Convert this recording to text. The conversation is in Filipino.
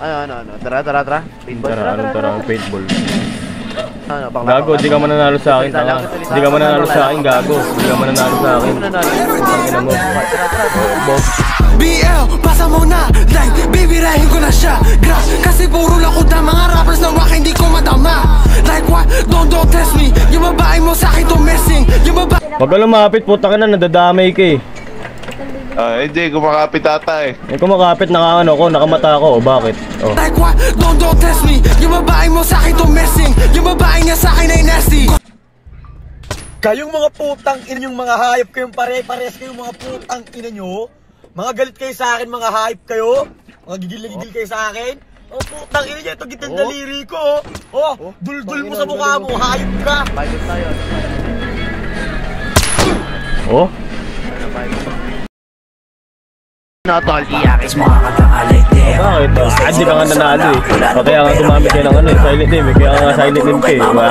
Ano. Tara. Paintball. Tara, paintball. Gago, di ka mananalo sa akin, tanga. Di ka mananalo sa akin, gago. Di ka mananalo sa akin. Tangina mo. BL, pasa mo na. Like, bibirahin ko na siya. Grass, kasi puro lakot na mga rappers na wak, hindi ko madama. Like what? Don't test me. Yung babae mo sa akin to messing. Yung babae. Wag ka lumapit, puta ka na, nadadamay ka eh. Hindi, kumakapit ata eh. Kumakapit, nakamata ako, bakit? Oh. Like what? Don't test me. Yung babae mo sa akin to messing. Yung babae niya sa akin ay nasty. Kayong mga putang ina yung mga hayop kayong pare-pares kayong mga putang ina nyo. Mga galit kayo sa akin, mga hayop kayo. Mga gigil kayo sa akin. Oh, putang ina nyo, ito gitang daliri ko. Oh, dul-dul mo sa mukha mo, hayop ka. Pilot tayo. Oh? Notol, bakit? Di ka nga nanalo eh. Kaya nga gumamit kayo ng silent name eh. Kaya nga silent name ka eh. Wow!